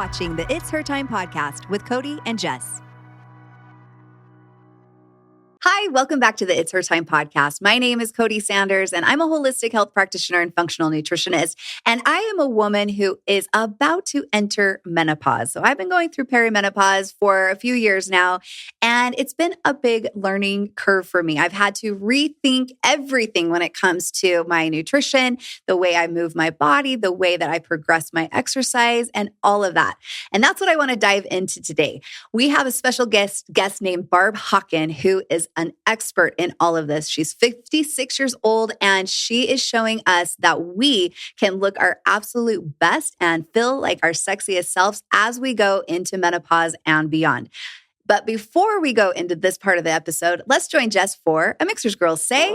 watching the It's Her Time podcast with Cody and Jess. Hi, welcome back to the It's Her Time podcast. My name is Cody Sanders, and I'm a holistic health practitioner and functional nutritionist. And I am a woman who is about to enter menopause. So I've been going through perimenopause for a few years now, and it's been a big learning curve for me. I've had to rethink everything when it comes to my nutrition, the way I move my body, the way that I progress my exercise, and all of that. And that's what I want to dive into today. We have a special guest named Barb Hawken, who is an expert in all of this. She's 56 years old, and she is showing us that we can look our absolute best and feel like our sexiest selves as we go into menopause and beyond. But before we go into this part of the episode, let's join Jess for a Mixhers Girls Say.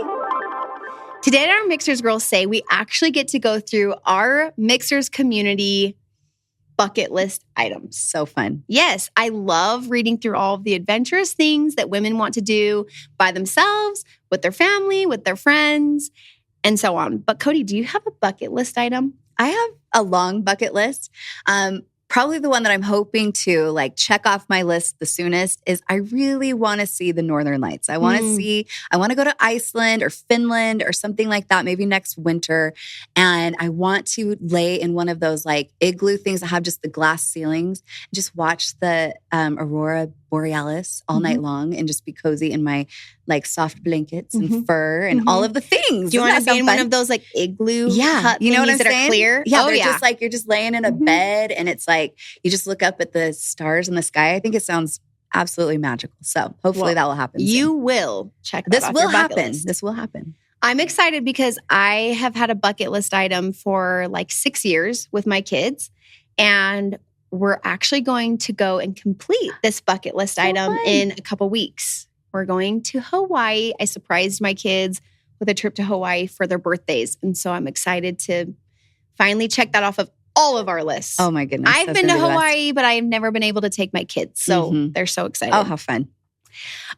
Today at our Mixhers Girls Say, we actually get to go through our Mixhers community bucket list items. So fun. Yes, I love reading through all of the adventurous things that women want to do by themselves, with their family, with their friends, and so on. But Cody, do you have a bucket list item? I have a long bucket list. Probably the one that I'm hoping to check off my list the soonest is I really want to see the Northern Lights. I want to go to Iceland or Finland or something like that, maybe next winter. And I want to lay in one of those igloo things that have just the glass ceilings and just watch the Aurora Borealis all night long and just be cozy in my soft blankets and fur and all of the things. Do you want to be in one of those igloo hut you know what thingies I'm that saying? are clear? Yeah, they're just you're just laying in a bed and it's you just look up at the stars in the sky. I think it sounds absolutely magical. So hopefully that will happen soon. You will check that off your bucket list. This will happen. I'm excited because I have had a bucket list item for 6 years with my kids, and we're actually going to go and complete this bucket list item in a couple weeks. We're going to Hawaii. I surprised my kids with a trip to Hawaii for their birthdays. And so I'm excited to finally check that off of all of our lists. Oh my goodness. I've been to Hawaii, but I have never been able to take my kids. So they're so excited. Oh, how fun.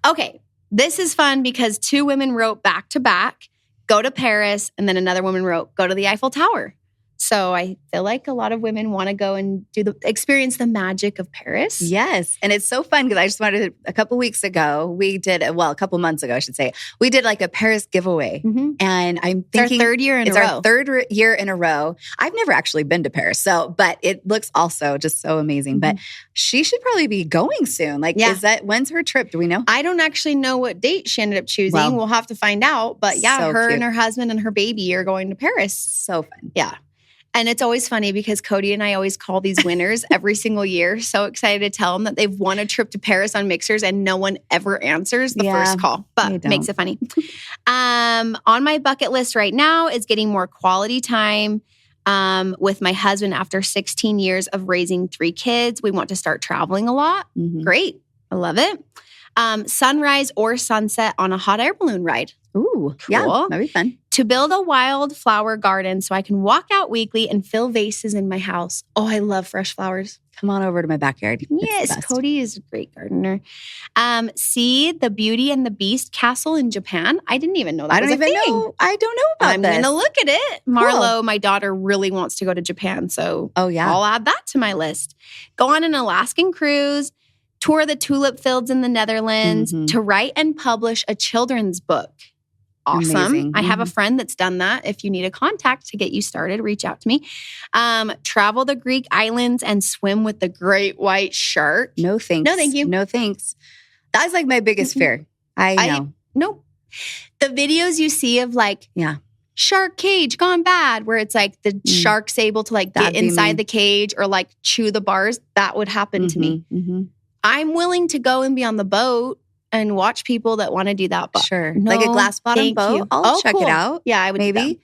Okay. This is fun because 2 women wrote back to back, go to Paris, and then another woman wrote, go to the Eiffel Tower. So I feel like a lot of women want to go and experience the magic of Paris. Yes. And it's so fun because I just wanted a couple weeks ago, a couple months ago, I should say, we did a Paris giveaway. And I'm thinking it's our third year in a row. It's our third year in a row. I've never actually been to Paris. But it looks also just so amazing. But she should probably be going soon. When's her trip? Do we know? I don't actually know what date she ended up choosing. We'll have to find out. But her and her husband and her baby are going to Paris. So fun. Yeah. And it's always funny because Cody and I always call these winners every single year. So excited to tell them that they've won a trip to Paris on Mixhers and no one ever answers the first call, but makes it funny. On my bucket list right now is getting more quality time with my husband after 16 years of raising 3 kids. We want to start traveling a lot. Great. I love it. Sunrise or sunset on a hot air balloon ride. Ooh, cool. Yeah, that'd be fun. To build a wildflower garden so I can walk out weekly and fill vases in my house. Oh, I love fresh flowers. Come on over to my backyard. Yes, Cody is a great gardener. See the Beauty and the Beast castle in Japan. I didn't even know that was a thing. I don't know about I'm going to look at it. Cool. Marlo, my daughter, really wants to go to Japan. So I'll add that to my list. Go on an Alaskan cruise. Tour the tulip fields in the Netherlands. To write and publish a children's book. Awesome. Amazing. I have a friend that's done that. If you need a contact to get you started, reach out to me. Travel the Greek islands and swim with the great white shark. No thanks. No, thank you. No thanks. That's my biggest fear. I know. Nope. The videos you see of shark cage gone bad, where it's the shark's able to get inside the cage or chew the bars, that would happen to me. I'm willing to go and be on the boat and watch people that want to do that. But sure. A glass bottom boat. I'll check it out. Yeah, I would maybe.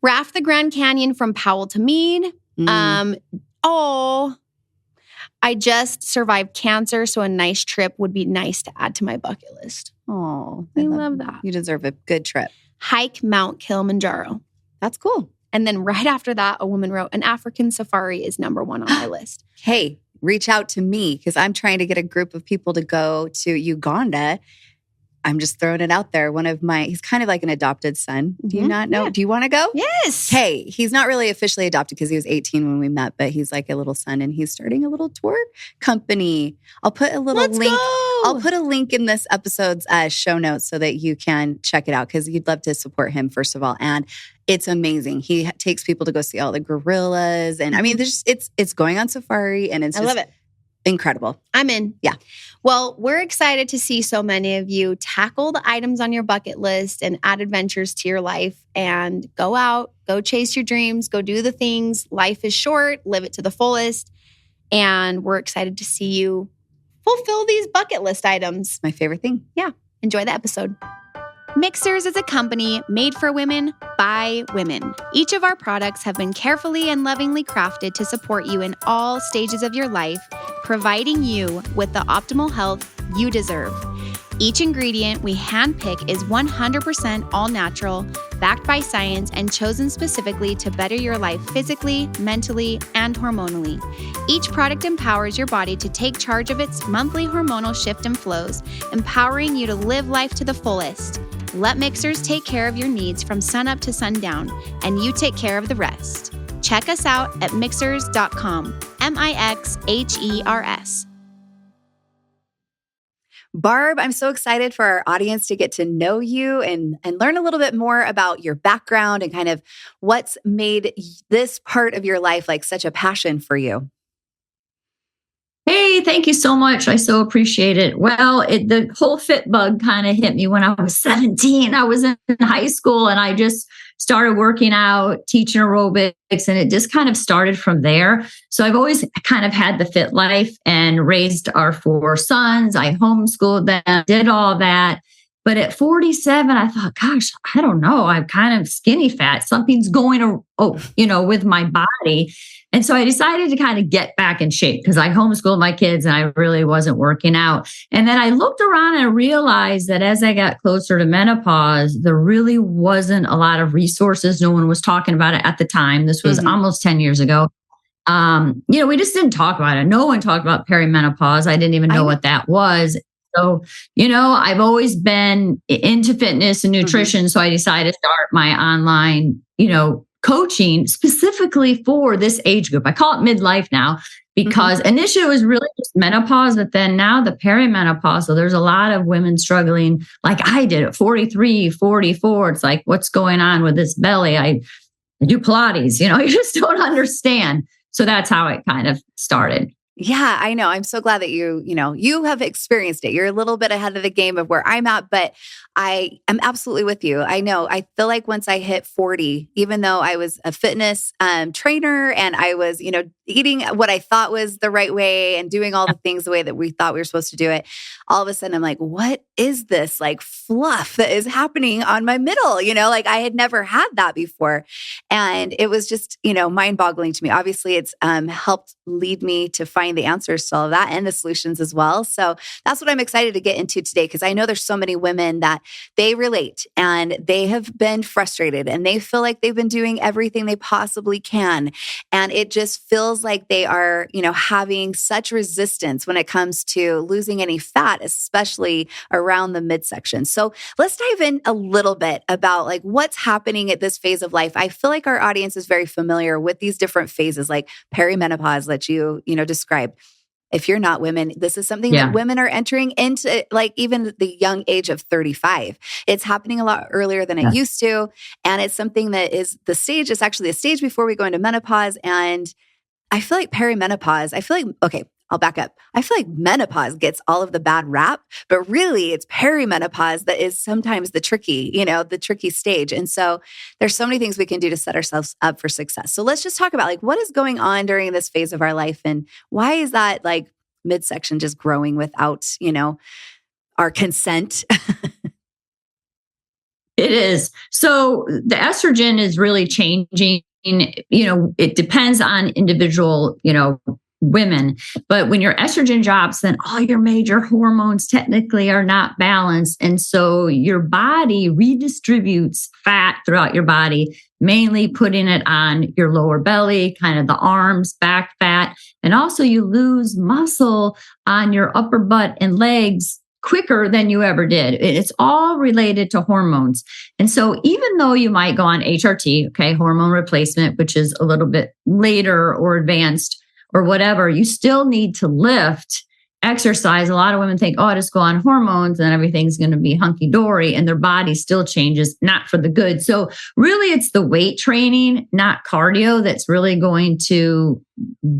Raft the Grand Canyon from Powell to Meade. I just survived cancer, so a nice trip would be nice to add to my bucket list. Oh, I love that. You deserve a good trip. Hike Mount Kilimanjaro. That's cool. And then right after that, a woman wrote, an African safari is number 1 on my list. Hey, reach out to me because I'm trying to get a group of people to go to Uganda I'm just throwing it out there. He's kind of like an adopted son. Do you not know? Yeah. Do you want to go? Yes. Hey, he's not really officially adopted because he was 18 when we met, but he's like a little son and he's starting a little tour company. I'll put a little link. I'll put a link in this episode's show notes so that you can check it out because you'd love to support him, first of all. And it's amazing. He takes people to go see all the gorillas. And I mean, it's going on safari and I love it. Incredible. I'm in. Yeah. Well, we're excited to see so many of you tackle the items on your bucket list and add adventures to your life and go out, go chase your dreams, go do the things. Life is short, live it to the fullest. And we're excited to see you fulfill these bucket list items. My favorite thing. Yeah. Enjoy the episode. Mixhers is a company made for women by women. Each of our products have been carefully and lovingly crafted to support you in all stages of your life, providing you with the optimal health you deserve. Each ingredient we handpick is 100% all natural, backed by science, and chosen specifically to better your life physically, mentally, and hormonally. Each product empowers your body to take charge of its monthly hormonal shift and flows, empowering you to live life to the fullest. Let Mixhers take care of your needs from sunup to sundown, and you take care of the rest. Check us out at mixhers.com, Mixhers. Barb, I'm so excited for our audience to get to know you and learn a little bit more about your background and kind of what's made this part of your life like such a passion for you. Hey, thank you so much. I so appreciate it. Well, the whole fit bug kind of hit me when I was 17. I was in high school and I just started working out, teaching aerobics, and it just kind of started from there. So I've always kind of had the fit life and raised our 4 sons. I homeschooled them, did all that. But at 47, I thought, gosh, I don't know. I'm kind of skinny fat. Something's going, with my body. And so I decided to kind of get back in shape because I homeschooled my kids and I really wasn't working out. And then I looked around and I realized that as I got closer to menopause, there really wasn't a lot of resources. No one was talking about it at the time. This was almost 10 years ago. We just didn't talk about it. No one talked about perimenopause. I didn't even know what that was. So, I've always been into fitness and nutrition. So I decided to start my online, coaching specifically for this age group. I call it midlife now because initially it was really just menopause, but then now the perimenopause. So there's a lot of women struggling like I did at 43, 44. It's like, what's going on with this belly? I do Pilates, you just don't understand. So that's how it kind of started. Yeah, I know. I'm so glad that you have experienced it. You're a little bit ahead of the game of where I'm at, but I am absolutely with you. I know. I feel like once I hit 40, even though I was a fitness trainer and I was, eating what I thought was the right way and doing all the things the way that we thought we were supposed to do it, all of a sudden I'm like, what is this like fluff that is happening on my middle? Like I had never had that before. And it was just, mind-boggling to me. Obviously, it's helped lead me to find the answers to all of that and the solutions as well. So that's what I'm excited to get into today because I know there's so many women that they relate and they have been frustrated and they feel like they've been doing everything they possibly can. And it just feels like they are, having such resistance when it comes to losing any fat, especially around the midsection. So let's dive in a little bit about like what's happening at this phase of life. I feel like our audience is very familiar with these different phases like perimenopause that you described. If you're not women, this is something that women are entering into, like even the young age of 35. It's happening a lot earlier than it used to. And it's something that is it's actually a stage before we go into menopause. And I feel like perimenopause, I'll back up. I feel like menopause gets all of the bad rap, but really it's perimenopause that is sometimes the tricky stage. And so there's so many things we can do to set ourselves up for success. So let's just talk about like what is going on during this phase of our life and why is that like midsection just growing without, our consent? It is. So the estrogen is really changing. It depends on individual, women. But when your estrogen drops, then all your major hormones technically are not balanced. And so your body redistributes fat throughout your body, mainly putting it on your lower belly, kind of the arms, back fat. And also you lose muscle on your upper butt and legs quicker than you ever did. It's all related to hormones. And so even though you might go on HRT, okay, hormone replacement, which is a little bit later or advanced or whatever, you still need to lift, exercise. A lot of women think, oh, I just go on hormones and everything's going to be hunky-dory, and their body still changes, not for the good. So really it's the weight training, not cardio, that's really going to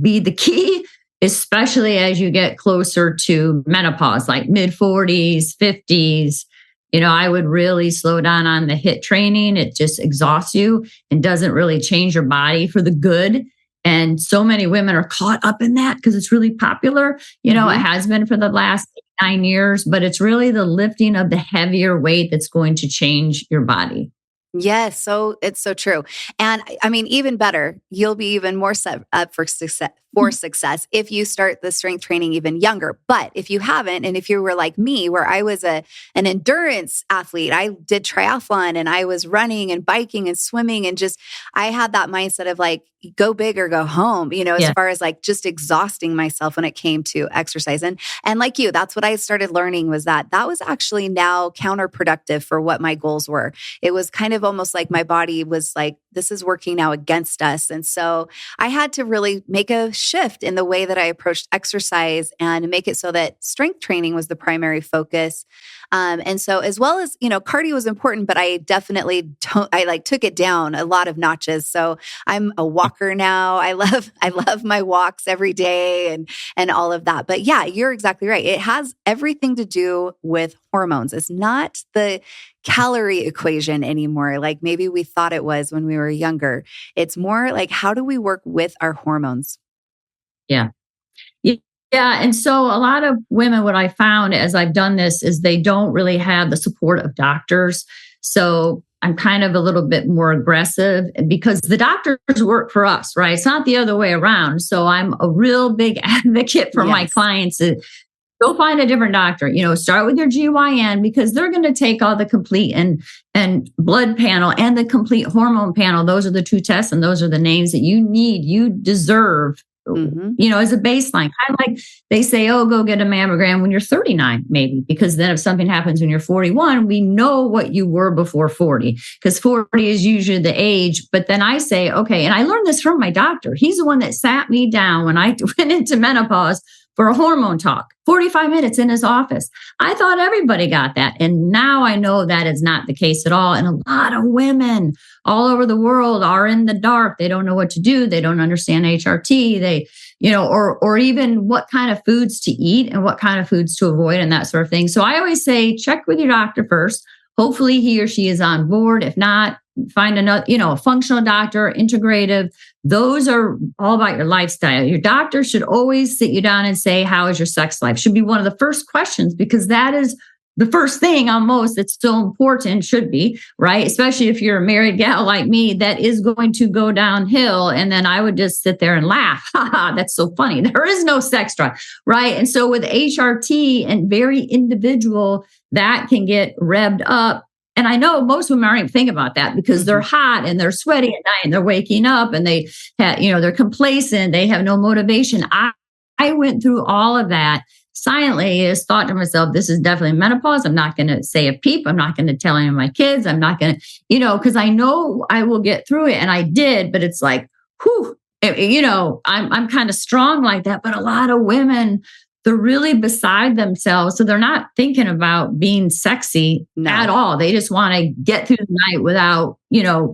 be the key, especially as you get closer to menopause, like mid-40s, 50s. I would really slow down on the HIIT training. It just exhausts you and doesn't really change your body for the good. And so many women are caught up in that because it's really popular. It has been for the last 9 years, but it's really the lifting of the heavier weight that's going to change your body. Yes. So it's so true. And I mean, even better, you'll be even more set up for success if you start the strength training even younger. But if you haven't, and if you were like me, where I was an endurance athlete, I did triathlon and I was running and biking and swimming, and just, I had that mindset of like, go big or go home, as far as like just exhausting myself when it came to exercise. And like you, that's what I started learning, was that was actually now counterproductive for what my goals were. It was kind of almost like my body was like, this is working now against us. And so I had to really make a shift in the way that I approached exercise and make it so that strength training was the primary focus. And so as well as, cardio was important, but I definitely took it down a lot of notches. So I'm a walker now. I love my walks every day and all of that. But yeah, you're exactly right. It has everything to do with hormones. It's not the calorie equation anymore, like maybe we thought it was when we were younger. It's more like, how do we work with our hormones? Yeah. Yeah. And so a lot of women, what I found as I've done this is they don't really have the support of doctors. So I'm kind of a little bit more aggressive because the doctors work for us, right? It's not the other way around. So I'm a real big advocate for my clients to go find a different doctor. Start with your GYN, because they're going to take all the complete and blood panel and the complete hormone panel. Those are the two tests, and those are the names that you need, you deserve. As a baseline, kind of like they say, oh, go get a mammogram when you're 39, maybe, because then if something happens when you're 41, we know what you were before 40, because 40 is usually the age. But then I say, okay, and I learned this from my doctor. He's the one that sat me down when I went into menopause for a hormone talk, 45 minutes in his office. I thought everybody got that. And now I know that is not the case at all. And a lot of women all over the world are in the dark. They don't know what to do. They don't understand HRT. Or even what kind of foods to eat and what kind of foods to avoid and that sort of thing. So I always say, check with your doctor first. Hopefully he or she is on board. If not, find another, a functional doctor, integrative. Those are all about your lifestyle. Your doctor should always sit you down and say, how is your sex life? Should be one of the first questions, because that is the first thing almost that's still important, should be, right? Especially if you're a married gal like me, that is going to go downhill. And then I would just sit there and laugh. That's so funny. There is no sex drive, right? And so with HRT and very individual, that can get revved up. And I know most women aren't even thinking about that because they're hot and they're sweaty at night and they're waking up and they have, they're complacent. They have no motivation. I went through all of that silently. Just thought to myself, this is definitely menopause. I'm not going to say a peep. I'm not going to tell any of my kids. I'm not going to, because I know I will get through it. And I did, but it's like, whew, I'm kind of strong like that. But a lot of women, they're really beside themselves. So they're not thinking about being sexy at all. They just want to get through the night without,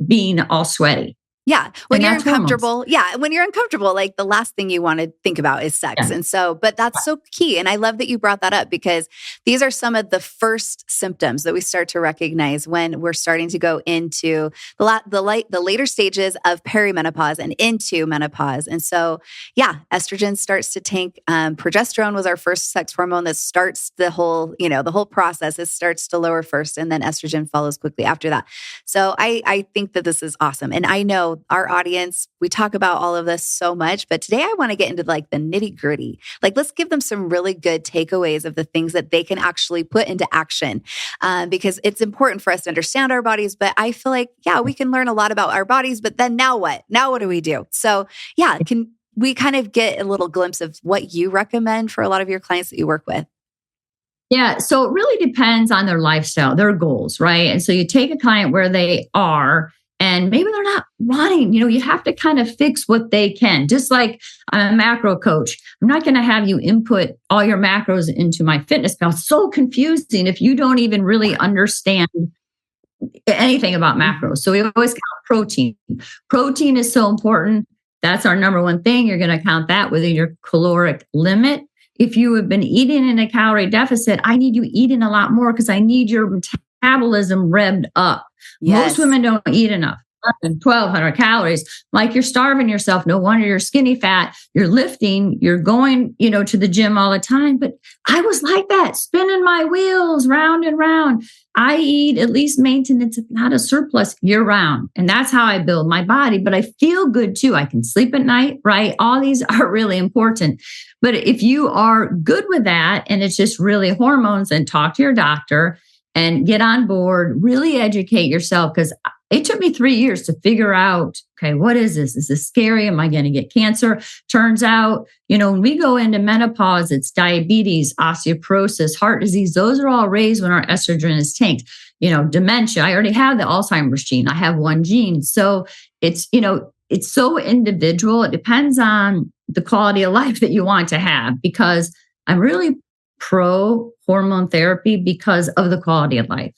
being all sweaty. Yeah. When you're uncomfortable. Yeah. When you're uncomfortable, like the last thing you want to think about is sex. Yeah. And so, but that's so key. And I love that you brought that up, because these are some of the first symptoms that we start to recognize when we're starting to go into the later stages of perimenopause and into menopause. And so, yeah, estrogen starts to tank. Progesterone was our first sex hormone that starts the whole process. It starts to lower first, and then estrogen follows quickly after that. So I think that this is awesome. And I know our audience, we talk about all of this so much, but today I want to get into like the nitty gritty. Like, let's give them some really good takeaways of the things that they can actually put into action, because it's important for us to understand our bodies. But I feel like, yeah, we can learn a lot about our bodies, but then now what? Now what do we do? So yeah, can we kind of get a little glimpse of what you recommend for a lot of your clients that you work with? Yeah. So it really depends on their lifestyle, their goals, right? And so you take a client where they are, and maybe they're not wanting, you have to kind of fix what they can. Just like I'm a macro coach, I'm not going to have you input all your macros into my fitness pal. It's so confusing if you don't even really understand anything about macros. So we always count protein. Protein is so important. That's our number one thing. You're going to count that within your caloric limit. If you have been eating in a calorie deficit, I need you eating a lot more because I need your metabolism revved up. Yes. Most women don't eat enough. 1,200 calories. Like you're starving yourself. No wonder you're skinny fat. You're lifting. You're going, to the gym all the time. But I was like that, spinning my wheels round and round. I eat at least maintenance, if not a surplus, year round. And that's how I build my body. But I feel good too. I can sleep at night, right? All these are really important. But if you are good with that and it's just really hormones, then talk to your doctor and get on board, really educate yourself. Because it took me 3 years to figure out, okay, what is this? Is this scary? Am I going to get cancer? Turns out, when we go into menopause, it's diabetes, osteoporosis, heart disease. Those are all raised when our estrogen is tanked. Dementia. I already have the Alzheimer's gene. I have one gene. So it's so individual. It depends on the quality of life that you want to have, because I'm really pro hormone therapy because of the quality of life.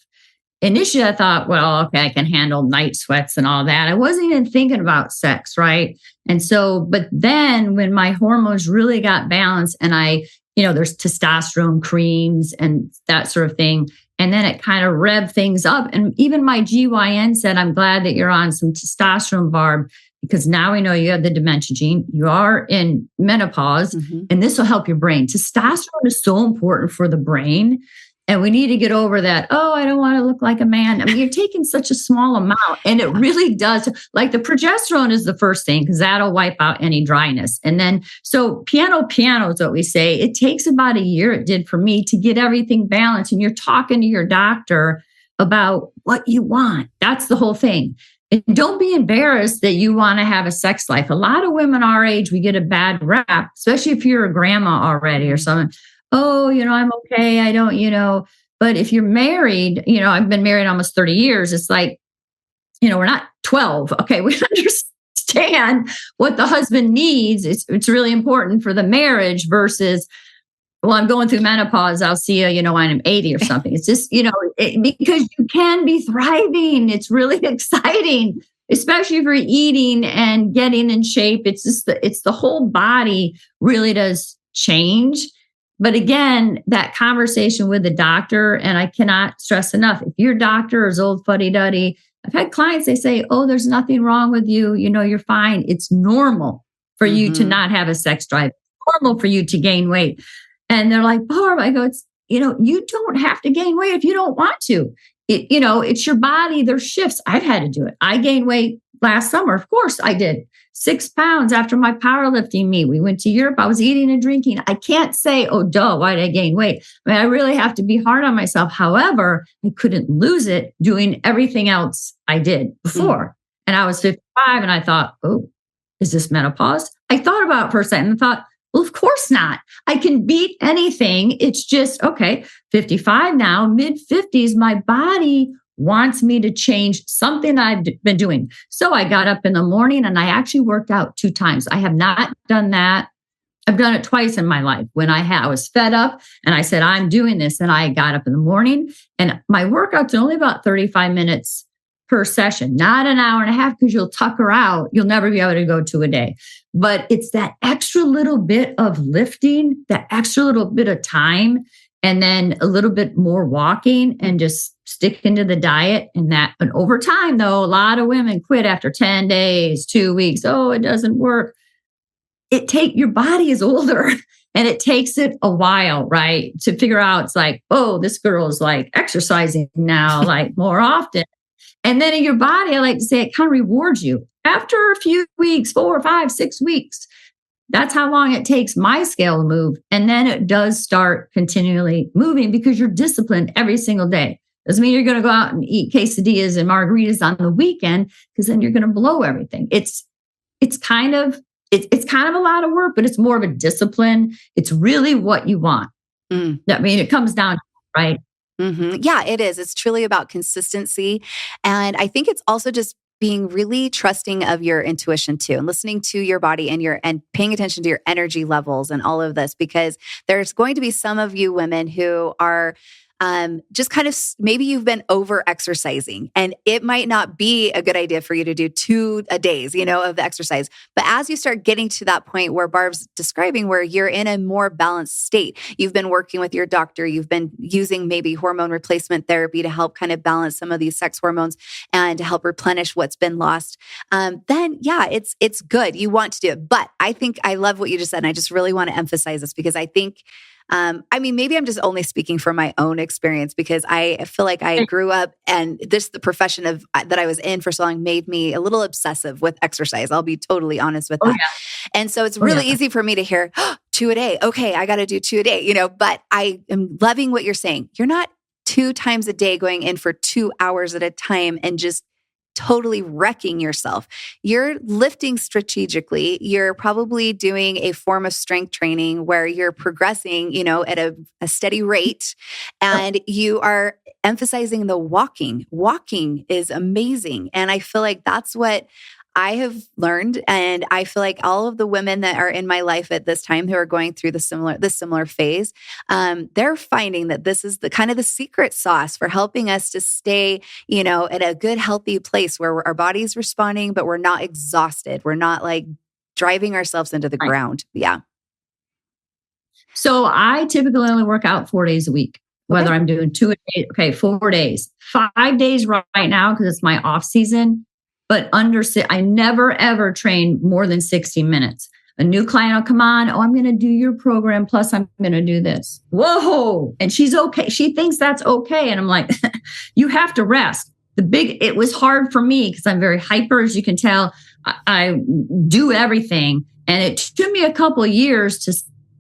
Initially, I thought, well, okay, I can handle night sweats and all that. I wasn't even thinking about sex, right? And so, but then when my hormones really got balanced and there's testosterone creams and that sort of thing, and then it kind of revved things up. And even my GYN said, I'm glad that you're on some testosterone, Barb, because now we know you have the dementia gene, you are in menopause, and this will help your brain. Testosterone is so important for the brain. And we need to get over that. Oh, I don't want to look like a man. I mean, you're taking such a small amount, and it really does. Like the progesterone is the first thing, because that'll wipe out any dryness. And then, so piano is what we say. It takes about a year, it did for me, to get everything balanced. And you're talking to your doctor about what you want. That's the whole thing. And don't be embarrassed that you want to have a sex life. A lot of women our age, we get a bad rap, especially if you're a grandma already or something. Oh, I'm okay. I don't, but if you're married, I've been married almost 30 years. It's like, we're not 12. Okay. We understand what the husband needs. It's really important for the marriage versus, well, I'm going through menopause. I'll see you, when I'm 80 or something. It's just, because you can be thriving. It's really exciting, especially if you're eating and getting in shape. It's just it's the whole body really does change. But again, that conversation with the doctor, and I cannot stress enough, if your doctor is old fuddy-duddy, I've had clients, they say, oh, there's nothing wrong with you. You're fine. It's normal for you to not have a sex drive. It's normal for you to gain weight. And they're like, Barb, I go, it's, you don't have to gain weight if you don't want to. It's your body. There's shifts. I've had to do it. I gained weight last summer. Of course I did. 6 pounds after my powerlifting meet. We went to Europe. I was eating and drinking. I can't say, oh, duh, why did I gain weight? I mean, I really have to be hard on myself. However, I couldn't lose it doing everything else I did before. And I was 55 and I thought, oh, is this menopause? I thought about it for a second and thought, well, of course not. I can beat anything. It's just, okay, 55 now, mid 50s, my body wants me to change something I've been doing. So I got up in the morning and I actually worked out 2 times. I have not done that. I've done it twice in my life when I was fed up and I said, I'm doing this. And I got up in the morning and my workout's only about 35 minutes per session, not an hour and a half, because you'll tucker out. You'll never be able to go 2 a day. But it's that extra little bit of lifting, that extra little bit of time, and then a little bit more walking and just sticking to the diet. And over time, though, a lot of women quit after 10 days, 2 weeks. Oh, it doesn't work. Your body is older and it takes it a while, right? To figure out, it's like, oh, this girl is like exercising now, like more often. And then in your body, I like to say, it kind of rewards you after a few weeks, 4, 5, 6 weeks. That's how long it takes my scale to move. And then it does start continually moving because you're disciplined every single day. Doesn't mean you're going to go out and eat quesadillas and margaritas on the weekend, because then you're going to blow everything. It's kind of a lot of work, but it's more of a discipline. It's really what you want. I mean, it comes down to right? Mm-hmm. Yeah, it is. It's truly about consistency. And I think it's also just being really trusting of your intuition too, and listening to your body and paying attention to your energy levels and all of this, because there's going to be some of you women who are just kind of, maybe you've been over exercising, and it might not be a good idea for you to do 2 days, of the exercise. But as you start getting to that point where Barb's describing, where you're in a more balanced state, you've been working with your doctor, you've been using maybe hormone replacement therapy to help kind of balance some of these sex hormones and to help replenish what's been lost. Then yeah, it's good. You want to do it. But I think I love what you just said. And I just really want to emphasize this, because I think maybe I'm just only speaking from my own experience, because I feel like I grew up, and the profession that I was in for so long made me a little obsessive with exercise. I'll be totally honest with that. Yeah. And so it's really easy for me to hear 2 a day. Okay, I got to do 2 a day, but I am loving what you're saying. You're not 2 times a day going in for 2 hours at a time and just totally wrecking yourself. You're lifting strategically. You're probably doing a form of strength training where you're progressing, at a steady rate, and you are emphasizing the walking. Walking is amazing. And I feel like that's what I have learned. And I feel like all of the women that are in my life at this time who are going through this similar phase, they're finding that this is the kind of the secret sauce for helping us to stay, at a good, healthy place where our body's responding, but we're not exhausted. We're not like driving ourselves into the ground. Yeah. So I typically only work out 4 days a week, whether I'm doing 2 a day. Okay, 4 days, 5 days right now, because it's my off season. But I never, ever train more than 60 minutes. A new client will come on. Oh, I'm going to do your program. Plus I'm going to do this. Whoa. And she's okay. She thinks that's okay. And I'm like, you have to rest. It was hard for me because I'm very hyper, as you can tell. I do everything. And it took me a couple of years to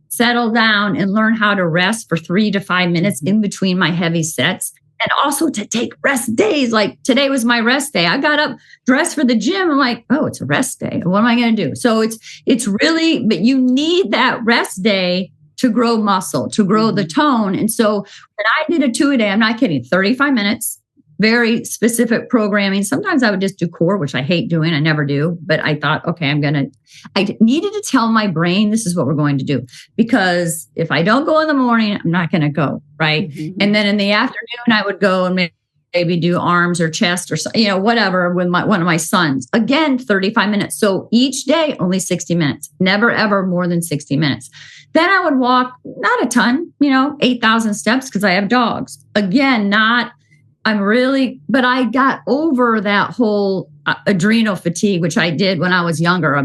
settle down and learn how to rest for 3 to 5 minutes in between my heavy sets. And also to take rest days. Like today was my rest day. I got up, dressed for the gym. I'm like, oh, it's a rest day. What am I going to do? So it's really, but you need that rest day to grow muscle, to grow the tone. And so when I did a 2 a day, I'm not kidding, 35 minutes, very specific programming. Sometimes I would just do core, which I hate doing. I never do. But I thought, okay, I needed to tell my brain this is what we're going to do. Because if I don't go in the morning, I'm not going to go, right? Mm-hmm. And then in the afternoon, I would go and maybe do arms or chest or, whatever with one of my sons. Again, 35 minutes. So each day, only 60 minutes. Never, ever more than 60 minutes. Then I would walk, not a ton, 8,000 steps because I have dogs. Again, but I got over that whole adrenal fatigue, which I did when I was younger,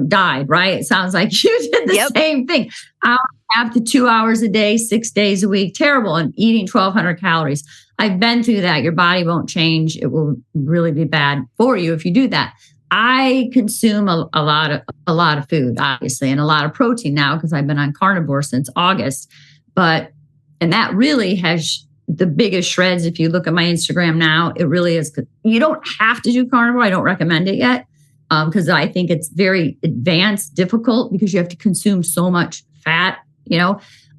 died, right? It sounds like you did the same thing. Hour and a half to 2 hours a day, 6 days a week, terrible, and eating 1,200 calories. I've been through that. Your body won't change. It will really be bad for you if you do that. I consume a lot of food, obviously, and a lot of protein now because I've been on carnivore since August. And that really has the biggest shreds. If you look at my Instagram now, it really is. You don't have to do carnivore. I don't recommend it yet because I think it's very advanced, difficult because you have to consume so much fat,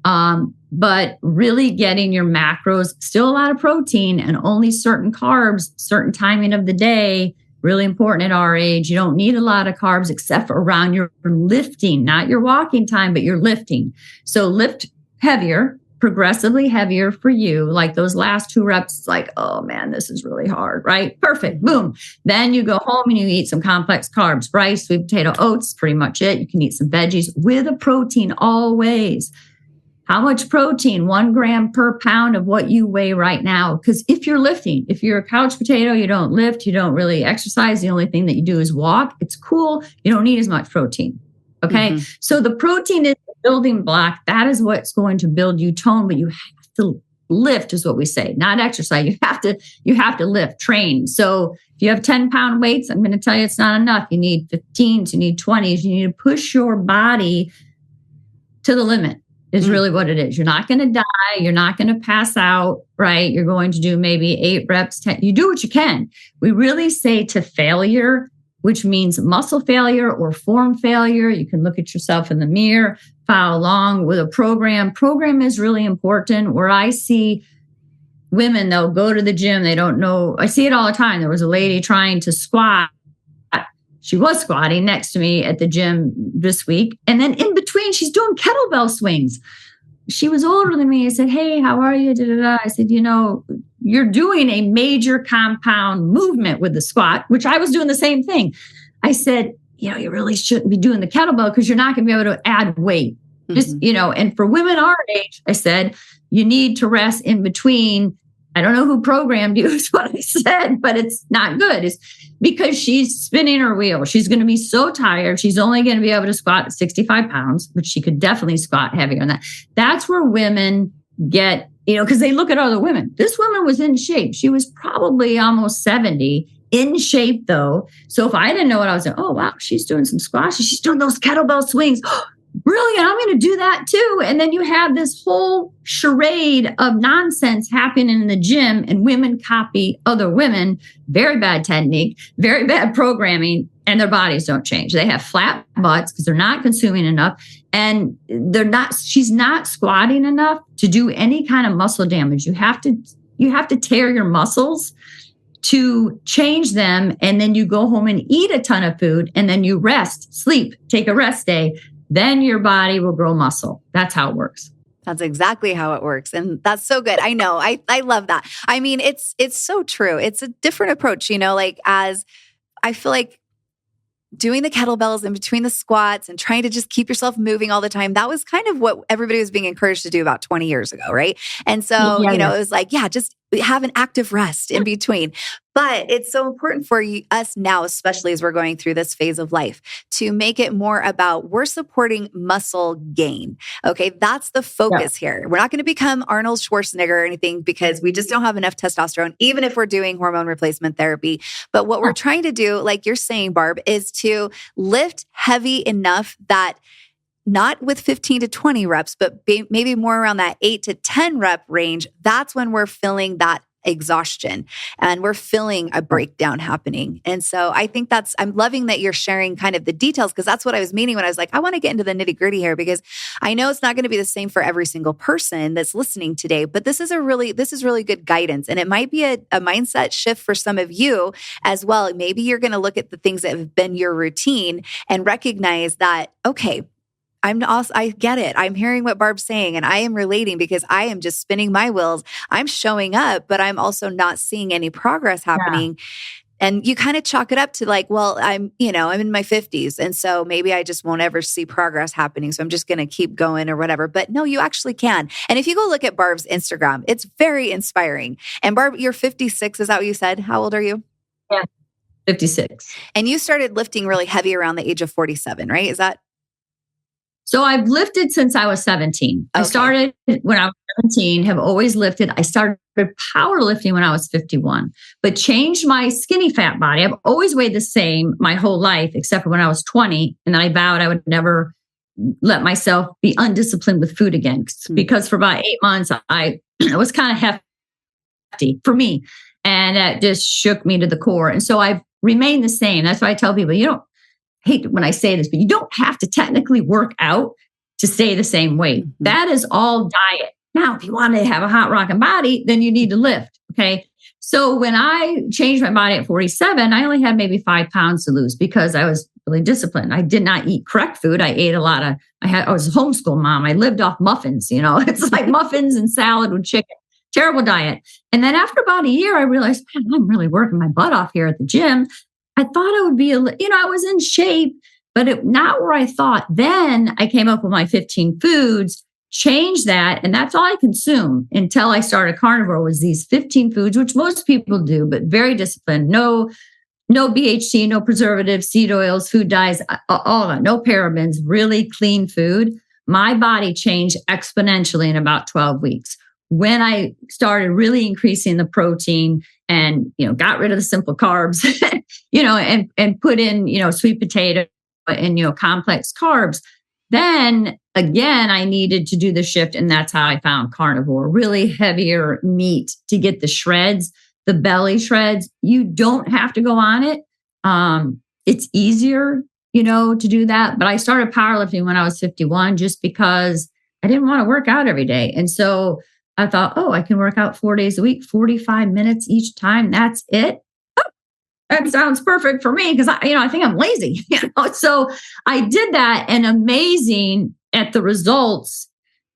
but really getting your macros, still a lot of protein and only certain carbs, certain timing of the day, really important at our age. You don't need a lot of carbs except for around your lifting, not your walking time, but your lifting. So lift heavier, progressively heavier for you. Like those last 2 reps, it's like, oh man, this is really hard, right? Perfect. Boom. Then you go home and you eat some complex carbs, rice, sweet potato, oats, pretty much it. You can eat some veggies with a protein always. How much protein? 1 gram per pound of what you weigh right now. Because if you're lifting, if you're a couch potato, you don't lift, you don't really exercise. The only thing that you do is walk. It's cool. You don't need as much protein. Okay. Mm-hmm. So the protein is the building block. That is what's going to build you tone, but you have to lift is what we say, not exercise. You have to lift, train. So if you have 10-pound weights, I'm going to tell you it's not enough. You need 15s, you need 20s. You need to push your body to the limit is really what it is. You're not going to die. You're not going to pass out, right? You're going to do maybe 8 reps, 10. You do what you can. We really say to failure, which means muscle failure or form failure. You can look at yourself in the mirror, follow along with a program. Program is really important. Where I see women, they'll go to the gym. They don't know. I see it all the time. There was a lady trying to squat. She was squatting next to me at the gym this week. And then in between, she's doing kettlebell swings. She was older than me. I said, hey, how are you? Da-da-da. I said, you're doing a major compound movement with the squat, which I was doing the same thing. I said, you really shouldn't be doing the kettlebell because you're not going to be able to add weight. Just, and for women our age, I said, you need to rest in between. I don't know who programmed you is what I said, but it's not good. It's because she's spinning her wheel. She's going to be so tired. She's only going to be able to squat 65 pounds, which she could definitely squat heavier than that. That's where women get, because they look at other women. This woman was in shape. She was probably almost 70, in shape though. So if I didn't know what I was doing, oh, wow, she's doing some squats. She's doing those kettlebell swings. Brilliant. I'm going to do that too. And then you have this whole charade of nonsense happening in the gym, and women copy other women. Very bad technique, very bad programming, and their bodies don't change. They have flat butts because they're not consuming enough, and she's not squatting enough to do any kind of muscle damage. You have to tear your muscles to change them. And then you go home and eat a ton of food, and then you rest, sleep, take a rest day. Then your body will grow muscle. That's how it works. That's exactly how it works. And that's so good. I know. I love that. I mean, it's so true. It's a different approach, as I feel like doing the kettlebells in between the squats and trying to just keep yourself moving all the time. That was kind of what everybody was being encouraged to do about 20 years ago, right? And so, it was like, just have an active rest in between. But it's so important for us now, especially as we're going through this phase of life, to make it more about we're supporting muscle gain. Okay, that's the focus here. We're not going to become Arnold Schwarzenegger or anything because we just don't have enough testosterone, even if we're doing hormone replacement therapy. But what we're trying to do, like you're saying, Barb, is to lift heavy enough that not with 15 to 20 reps, but maybe more around that 8 to 10 rep range. That's when we're feeling that exhaustion and we're feeling a breakdown happening. And so I think I'm loving that you're sharing kind of the details, because that's what I was meaning when I was like, I want to get into the nitty gritty here, because I know it's not going to be the same for every single person that's listening today, but this is really good guidance. And it might be a mindset shift for some of you as well. Maybe you're going to look at the things that have been your routine and recognize that, okay, I get it. I'm hearing what Barb's saying and I am relating because I am just spinning my wheels. I'm showing up, but I'm also not seeing any progress happening. Yeah. And you kind of chalk it up to like, well, I'm in my 50s. And so maybe I just won't ever see progress happening. So I'm just going to keep going or whatever. But no, you actually can. And if you go look at Barb's Instagram, it's very inspiring. And Barb, you're 56. Is that what you said? How old are you? Yeah, 56. And you started lifting really heavy around the age of 47, right? Is that? So I've lifted since I was 17. Okay. I started when I was 17, have always lifted. I started powerlifting when I was 51, but changed my skinny fat body. I've always weighed the same my whole life, except for when I was 20. And then I vowed I would never let myself be undisciplined with food again. Because for about 8 months, I was kind of hefty for me. And that just shook me to the core. And so I've remained the same. That's why I tell people, hate when I say this, but you don't have to technically work out to stay the same weight. Mm-hmm. That is all diet. Now, if you want to have a hot rocking body, then you need to lift. Okay. So when I changed my body at 47, I only had maybe 5 pounds to lose because I was really disciplined. I did not eat correct food. I ate a lot of, I was a homeschool mom. I lived off muffins, it's like muffins and salad with chicken. Terrible diet. And then after about a year, I realized, man, I'm really working my butt off here at the gym. I thought I would be, I was in shape, but not where I thought. Then I came up with my 15 foods, changed that. And that's all I consume until I started Carnivore was these 15 foods, which most people do, but very disciplined. No BHT, no preservatives, seed oils, food dyes, all of that, no parabens, really clean food. My body changed exponentially in about 12 weeks. When I started really increasing the protein and, got rid of the simple carbs, and put in, sweet potato and, complex carbs, then again, I needed to do the shift. And that's how I found Carnivore, really heavier meat to get the shreds, the belly shreds. You don't have to go on it. it's easier, to do that. But I started powerlifting when I was 51 just because I didn't want to work out every day. And so I thought, I can work out 4 days a week, 45 minutes each time. That's it. That sounds perfect for me because I think I'm lazy. So I did that, and amazing at the results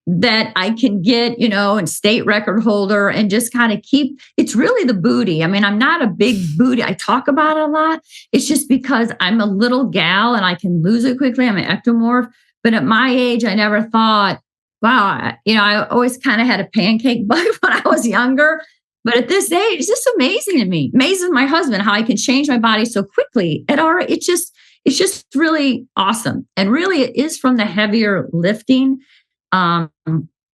that I can get, and state record holder, and just kind of keep. It's really the booty. I mean, I'm not a big booty. I talk about it a lot. It's just because I'm a little gal and I can lose it quickly. I'm an ectomorph. But at my age, I never thought, wow, I always kind of had a pancake butt when I was younger. But at this age, it's just amazing to me. Amazing my husband, how I can change my body so quickly. It's just really awesome. And really it is from the heavier lifting. I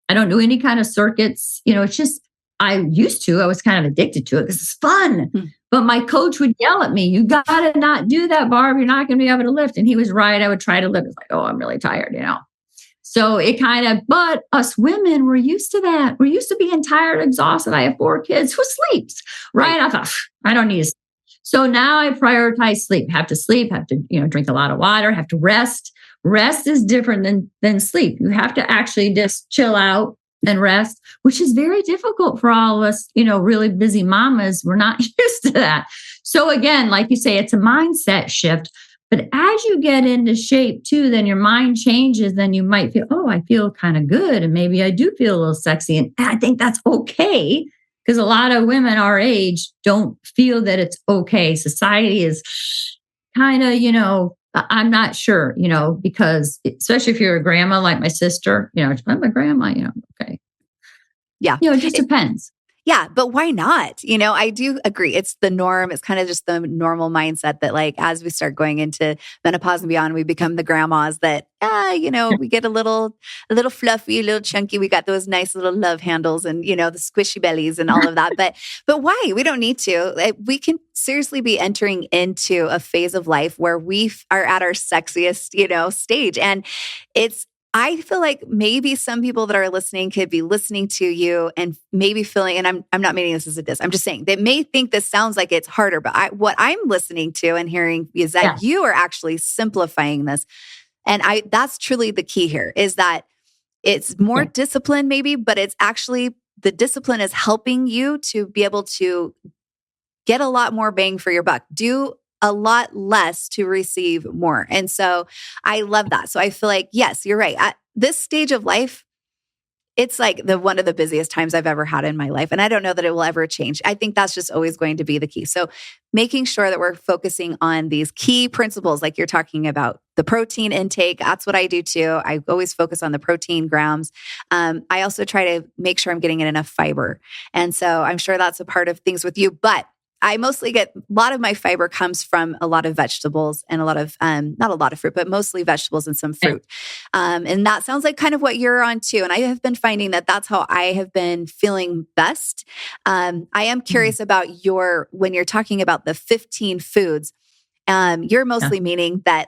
don't do any kind of circuits. It's just, I was kind of addicted to it because it's fun. But my coach would yell at me, you got to not do that, Barb. You're not going to be able to lift. And he was right. I would try to lift. It's like, I'm really tired, So it but us women, we're used to that. We're used to being tired, exhausted. I have 4 kids. Who sleeps? Right? I thought, I don't need to sleep. So now I prioritize sleep. Have to sleep, have to, drink a lot of water, have to rest. Rest is different than sleep. You have to actually just chill out and rest, which is very difficult for all of us, really busy mamas. We're not used to that. So again, like you say, it's a mindset shift. But as you get into shape too, then your mind changes. Then you might feel, I feel kind of good. And maybe I do feel a little sexy. And I think that's okay. Because a lot of women our age don't feel that it's okay. Society is kind of, I'm not sure, because especially if you're a grandma like my sister, I'm a grandma, okay. Yeah. It just depends. Yeah, but why not? I do agree. It's the norm. It's kind of just the normal mindset that as we start going into menopause and beyond, we become the grandmas that, we get a little fluffy, a little chunky. We got those nice little love handles and, the squishy bellies and all of that. But why? We don't need to. We can seriously be entering into a phase of life where we are at our sexiest, stage. And I feel like maybe some people that are listening could be listening to you and maybe feeling, and I'm not meaning this as a diss, I'm just saying they may think this sounds like it's harder, but what I'm listening to and hearing is that you are actually simplifying this. And that's truly the key here, is that it's more discipline maybe, but it's actually the discipline is helping you to be able to get a lot more bang for your buck. Do a lot less to receive more. And so I love that. So I feel like, yes, you're right. At this stage of life, it's like one of the busiest times I've ever had in my life. And I don't know that it will ever change. I think that's just always going to be the key. So making sure that we're focusing on these key principles, like you're talking about the protein intake. That's what I do too. I always focus on the protein grams. I also try to make sure I'm getting in enough fiber. And so I'm sure that's a part of things with you, but I mostly get a lot of my fiber comes from a lot of vegetables and a lot of, not a lot of fruit, but mostly vegetables and some fruit. And that sounds like kind of what you're on too. And I have been finding that that's how I have been feeling best. I am curious about when you're talking about the 15 foods, you're mostly meaning that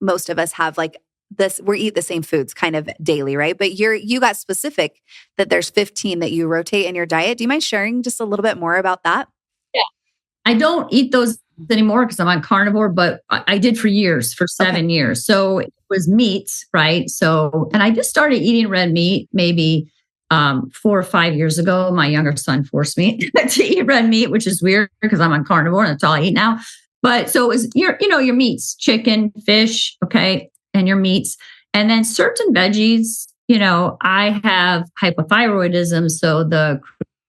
most of us have we eat the same foods kind of daily, right? But you got specific that there's 15 that you rotate in your diet. Do you mind sharing just a little bit more about that? I don't eat those anymore because I'm on carnivore, but I did for years, for 7 years. So it was meats, right? So, and I just started eating red meat maybe 4 or 5 years ago. My younger son forced me to eat red meat, which is weird because I'm on carnivore and that's all I eat now. But so it was your meats, chicken, fish, okay, and your meats. And then certain veggies, I have hypothyroidism. So the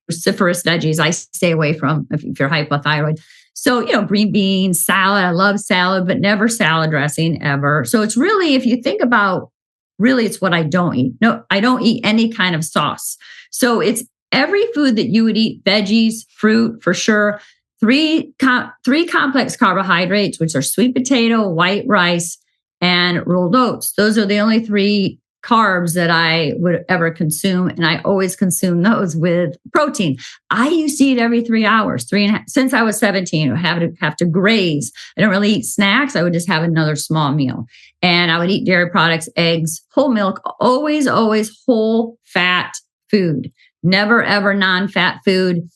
cruciferous veggies I stay away from if you're hypothyroid. So, green beans, salad. I love salad, but never salad dressing ever. So it's really, if you think about, really, it's what I don't eat. No, I don't eat any kind of sauce. So it's every food that you would eat, veggies, fruit, for sure. Three complex carbohydrates, which are sweet potato, white rice, and rolled oats. Those are the only 3 carbs that I would ever consume. And I always consume those with protein. I used to eat every 3 hours, since I was 17, I have to graze. I don't really eat snacks. I would just have another small meal. And I would eat dairy products, eggs, whole milk, always whole fat food. Never, ever non-fat food.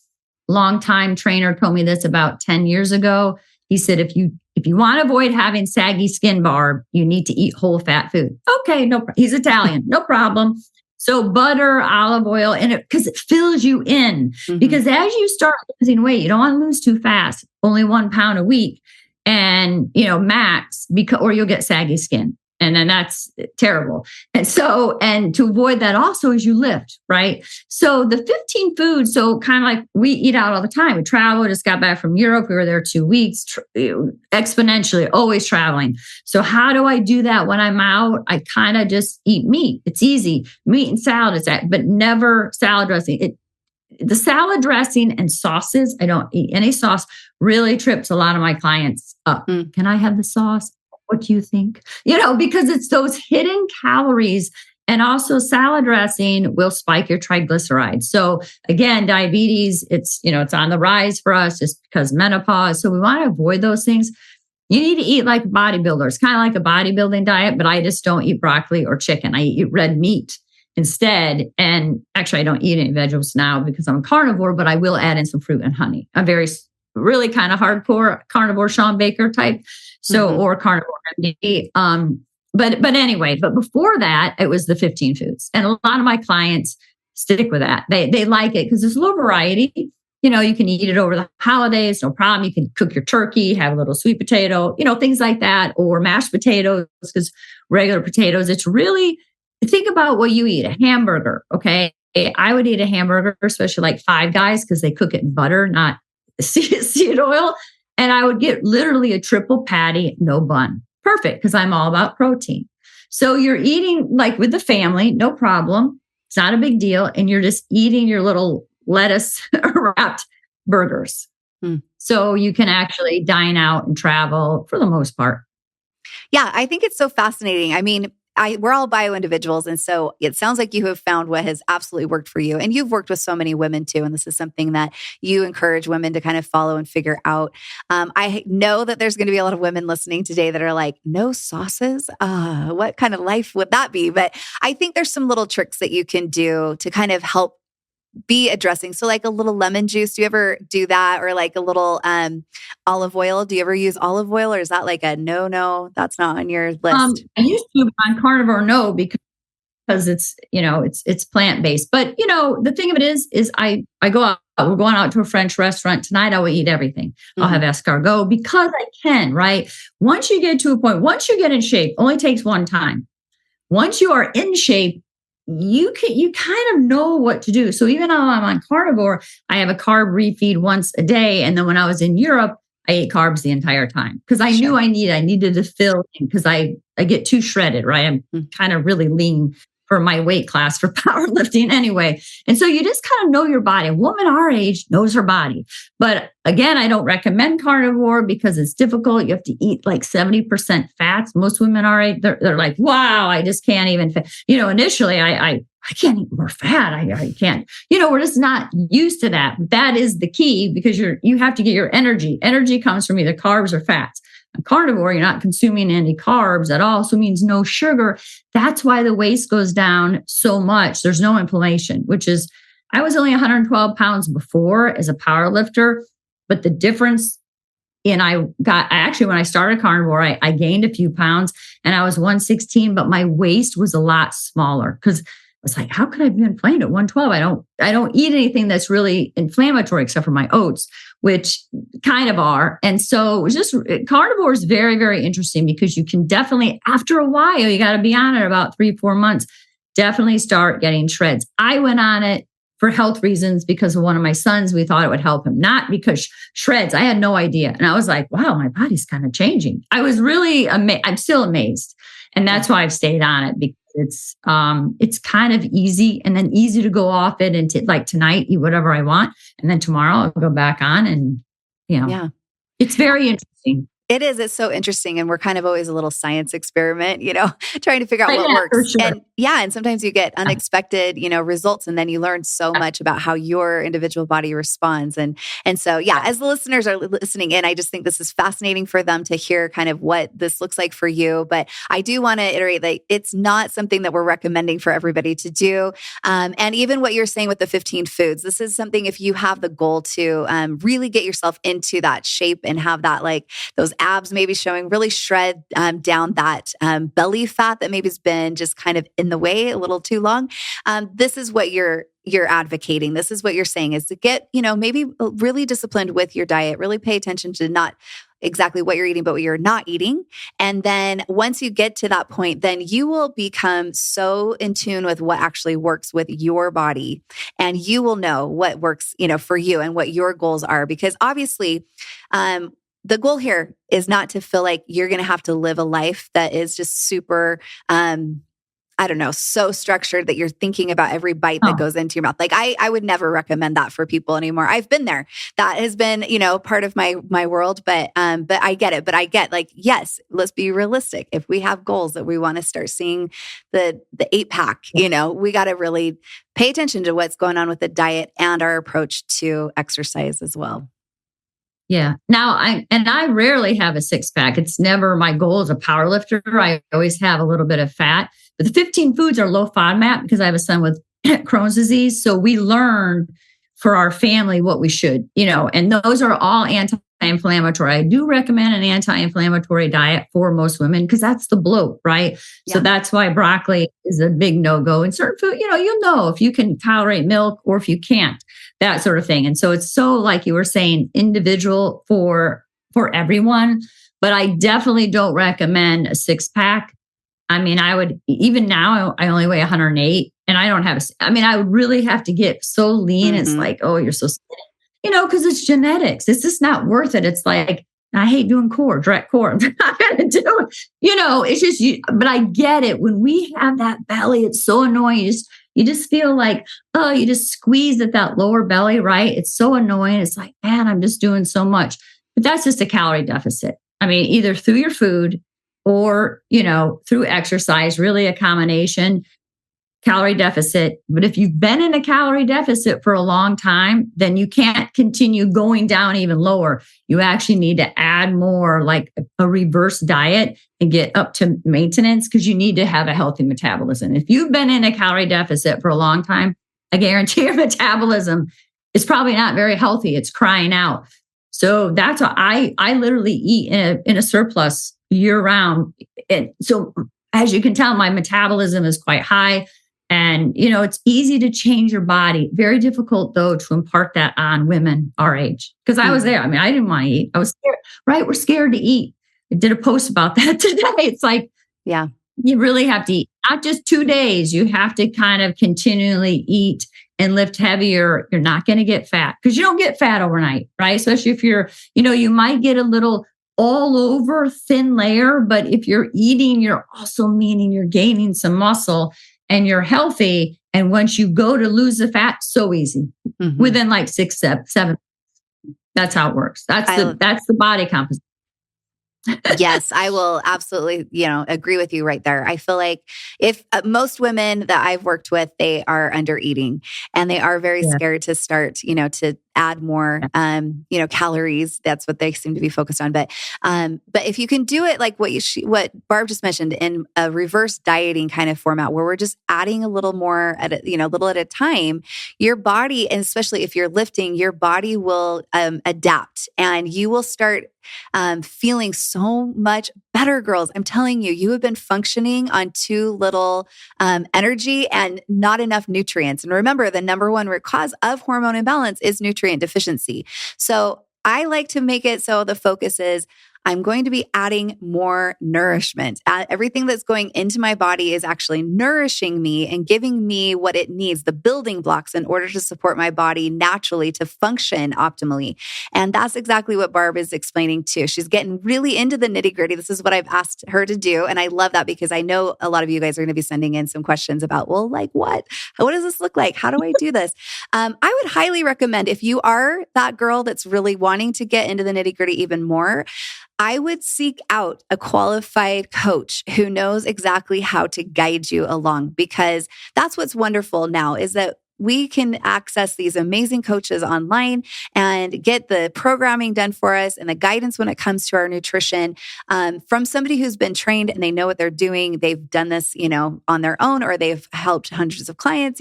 Longtime trainer told me this about 10 years ago. He said, if you if you want to avoid having saggy skin, Barb, you need to eat whole fat food. Okay, he's Italian, no problem. So butter, olive oil, and because it fills you in. Mm-hmm. Because as you start losing weight, you don't want to lose too fast, only 1 pound a week, and max, or you'll get saggy skin. And then that's terrible. And to avoid that also is you lift, right? So the 15 foods, so kind of like we eat out all the time. We travel, just got back from Europe. We were there 2 weeks, exponentially, always traveling. So how do I do that when I'm out? I kind of just eat meat. It's easy. Meat and salad is that, but never salad dressing. The salad dressing and sauces, I don't eat any sauce, really trips a lot of my clients up. Can I have the sauce? What do you think? Because it's those hidden calories, and also salad dressing will spike your triglycerides. So again, diabetes, it's on the rise for us just because menopause. So we want to avoid those things. You need to eat like bodybuilders, kind of like a bodybuilding diet, but I just don't eat broccoli or chicken. I eat red meat instead. And actually, I don't eat any vegetables now because I'm a carnivore, but I will add in some fruit and honey. I'm really kind of hardcore carnivore Sean Baker type. So, or carnivore MD. But before that, it was the 15 foods. And a lot of my clients stick with that. They like it because there's a little variety. You can eat it over the holidays, no problem. You can cook your turkey, have a little sweet potato, things like that, or mashed potatoes, because regular potatoes, it's really, think about what you eat, a hamburger, okay? I would eat a hamburger, especially like Five Guys, because they cook it in butter, not seed oil. And I would get literally a triple patty, no bun. Perfect, because I'm all about protein. So you're eating like with the family, no problem. It's not a big deal. And you're just eating your little lettuce wrapped burgers. So you can actually dine out and travel for the most part. Yeah, I think it's so fascinating. I mean, we're all bio individuals. And so it sounds like you have found what has absolutely worked for you. And you've worked with so many women too. And this is something that you encourage women to kind of follow and figure out. I know that there's going to be a lot of women listening today that are like, no sauces? What kind of life would that be? But I think there's some little tricks that you can do to kind of help be addressing. So like a little lemon juice, do you ever do that? Or like a little olive oil? Do you ever use olive oil? Or is that like a no, that's not on your list? I used to on Carnivore, no, because it's, it's plant-based. But, the thing of it is I go out, we're going out to a French restaurant tonight. I will eat everything. I'll have escargot because I can, right? Once you get to a point, once you get in shape, only takes one time. Once you are in shape, you kind of know what to do. So even though I'm on Carnivore, I have a carb refeed once a day. And then when I was in Europe, I ate carbs the entire time because I knew I needed to fill in because I get too shredded, right? I'm kind of really lean for my weight class for powerlifting anyway. And so you just kind of know your body. A woman our age knows her body. But again, I don't recommend Carnivore because it's difficult. You have to eat like 70% fats. Most women our age, they're like, wow, I just can't even, initially I can't eat more fat. I can't, we're just not used to that. That is the key because you have to get your energy. Energy comes from either carbs or fats. On Carnivore, you're not consuming any carbs at all. So it means no sugar. That's why the waist goes down so much. There's no inflammation, which is, I was only 112 pounds before as a power lifter, but the difference when I started Carnivore, I gained a few pounds and I was 116, but my waist was a lot smaller because I was like, how could I be inflamed at 112? I don't eat anything that's really inflammatory except for my oats, which kind of are. And so it was just, Carnivore is very, very interesting because you can definitely, after a while, you got to be on it about 3-4 months, definitely start getting shreds. I went on it for health reasons because of one of my sons. We thought it would help him, not because shreds. I had no idea. And I was like, wow, my body's kind of changing. I was really amazed. I'm still amazed. And that's why I've stayed on it because it's kind of easy and then easy to go off it and like tonight, eat whatever I want. And then tomorrow I'll go back on and, it's very interesting. It is. It's so interesting. And we're kind of always a little science experiment, trying to figure out what works. For sure. And sometimes you get unexpected, results, and then you learn so much about how your individual body responds. And so, as the listeners are listening in, I just think this is fascinating for them to hear kind of what this looks like for you. But I do want to iterate that it's not something that we're recommending for everybody to do. And even what you're saying with the 15 foods, this is something if you have the goal to really get yourself into that shape and have that like those abs maybe showing, really shred down that belly fat that maybe has been just kind of in the way a little too long. This is what you're advocating. This is what you're saying is to get, maybe really disciplined with your diet, really pay attention to not exactly what you're eating, but what you're not eating. And then once you get to that point, then you will become so in tune with what actually works with your body. And you will know what works, for you and what your goals are. Because obviously, the goal here is not to feel like you're going to have to live a life that is just super, so structured that you're thinking about every bite that goes into your mouth. Like I would never recommend that for people anymore. I've been there. That has been, part of my world, but I get it. But I get like, yes, let's be realistic. If we have goals that we want to start seeing the 8-pack, we got to really pay attention to what's going on with the diet and our approach to exercise as well. Yeah. Now, I rarely have a 6-pack. It's never my goal as a power lifter. I always have a little bit of fat. But the 15 foods are low FODMAP because I have a son with Crohn's disease. So we learn for our family what we should, and those are all anti-inflammatory. I do recommend an anti-inflammatory diet for most women because that's the bloat, right? Yeah. So that's why broccoli is a big no-go. And certain food, you'll know if you can tolerate milk or if you can't, that sort of thing. And so it's so, like you were saying, individual for everyone. But I definitely don't recommend a 6-pack. I mean, I would, even now, I only weigh 108 and I don't have, I would really have to get so lean. Mm-hmm. It's like, oh, you're so skinny, because it's genetics. It's just not worth it. It's like, I hate doing direct core. I'm not going to do it. It's just, but I get it. When we have that belly, it's so annoying. You just feel like, oh, you just squeeze at that lower belly, right? It's so annoying. It's like, man, I'm just doing so much. But that's just a calorie deficit. Either through your food or, through exercise, really a combination calorie deficit. But if you've been in a calorie deficit for a long time, then you can't continue going down even lower. You actually need to add more, like a reverse diet and get up to maintenance because you need to have a healthy metabolism. If you've been in a calorie deficit for a long time, I guarantee your metabolism is probably not very healthy. It's crying out. So that's why I literally eat in a surplus year round. And so as you can tell, my metabolism is quite high. And, it's easy to change your body. Very difficult, though, to impart that on women our age. Because I was there. I didn't want to eat. I was scared, right? We're scared to eat. I did a post about that today. It's like, yeah, you really have to eat. Not just 2 days. You have to kind of continually eat and lift heavier. You're not going to get fat because you don't get fat overnight, right? Especially if you're, you might get a little all over thin layer, but if you're eating, you're also meaning you're gaining some muscle and you're healthy. And once you go to lose the fat, so easy within like 6, 7. That's how it works. That's the body composition. Yes, I will absolutely, agree with you right there. I feel like if most women that I've worked with, they are under eating and they are very scared to start, to add more, calories. That's what they seem to be focused on. But if you can do it like what Barb just mentioned in a reverse dieting kind of format, where we're just adding a little more at a little at a time, your body, and especially if you're lifting, your body will adapt and you will start feeling so much better, girls. I'm telling you, you have been functioning on too little energy and not enough nutrients. And remember, the number one root cause of hormone imbalance is nutrient deficiency. So I like to make it so the focus is I'm going to be adding more nourishment. Everything that's going into my body is actually nourishing me and giving me what it needs, the building blocks in order to support my body naturally to function optimally. And that's exactly what Barb is explaining too. She's getting really into the nitty-gritty. This is what I've asked her to do. And I love that because I know a lot of you guys are going to be sending in some questions about, well, like what? What does this look like? How do I do this? I would highly recommend if you are that girl that's really wanting to get into the nitty-gritty even more, I would seek out a qualified coach who knows exactly how to guide you along, because that's what's wonderful now is that we can access these amazing coaches online and get the programming done for us and the guidance when it comes to our nutrition from somebody who's been trained and they know what they're doing. They've done this, on their own, or they've helped hundreds of clients.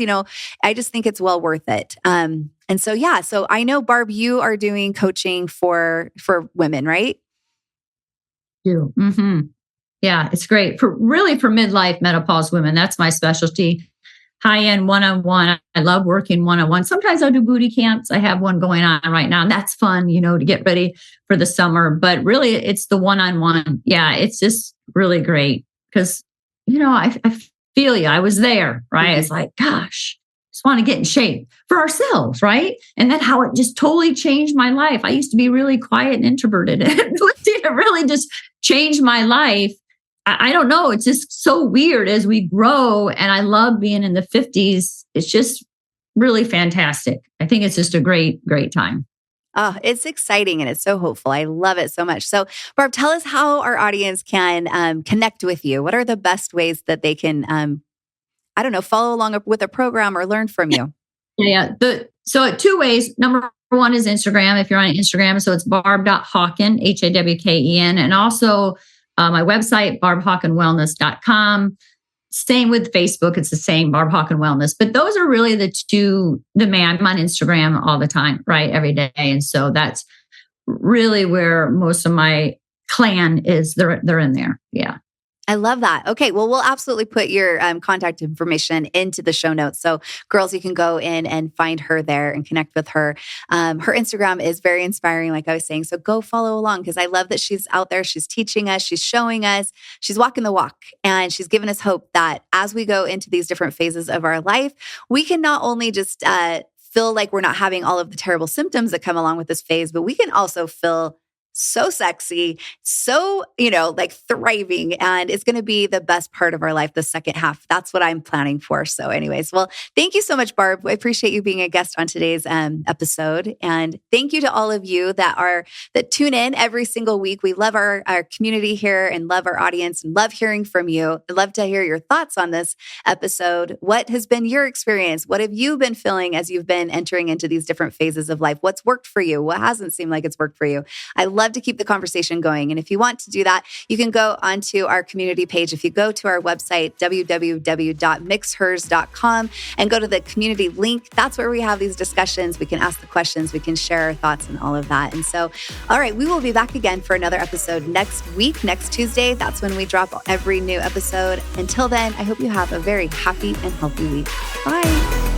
I just think it's well worth it. And so I know, Barb, you are doing coaching for women, right? do. Mm-hmm. Yeah, it's great for midlife menopause women. That's my specialty. High-end one-on-one. I love working one-on-one. Sometimes I'll do booty camps. I have one going on right now, and that's fun, to get ready for the summer. But really, it's the one-on-one. Yeah, it's just really great because, I feel you. I was there, right? Mm-hmm. It's like, gosh, just want to get in shape for ourselves, right? And then how it just totally changed my life. I used to be really quiet and introverted. It really just changed my life. I don't know. It's just so weird as we grow. And I love being in the 50s. It's just really fantastic. I think it's just a great, great time. Oh, it's exciting and it's so hopeful. I love it so much. So, Barb, tell us how our audience can connect with you. What are the best ways that they can, follow along with a program or learn from you? Yeah. So 2 ways. Number 1 is Instagram. If you're on Instagram, so it's barb.hawken, Hawken. And also my website, barbhawkenwellness.com. Same with Facebook. It's the same, Barb Hawken Wellness. But those are really the two. I'm on Instagram all the time, right? Every day. And so that's really where most of my clan is. They're in there. Yeah. I love that. Okay. Well, we'll absolutely put your contact information into the show notes. So girls, you can go in and find her there and connect with her. Her Instagram is very inspiring, like I was saying. So go follow along because I love that she's out there. She's teaching us. She's showing us. She's walking the walk. And she's given us hope that as we go into these different phases of our life, we can not only just feel like we're not having all of the terrible symptoms that come along with this phase, but we can also feel so sexy, so, thriving. And it's going to be the best part of our life, the second half. That's what I'm planning for. So anyways, well, thank you so much, Barb. I appreciate you being a guest on today's episode. And thank you to all of you that tune in every single week. We love our community here and love our audience and love hearing from you. I'd love to hear your thoughts on this episode. What has been your experience? What have you been feeling as you've been entering into these different phases of life? What's worked for you? What hasn't seemed like it's worked for you? I love to keep the conversation going. And if you want to do that, you can go onto our community page. If you go to our website, www.mixhers.com, and go to the community link, that's where we have these discussions. We can ask the questions, we can share our thoughts and all of that. And so, all right, we will be back again for another episode next week, next Tuesday. That's when we drop every new episode. Until then, I hope you have a very happy and healthy week. Bye.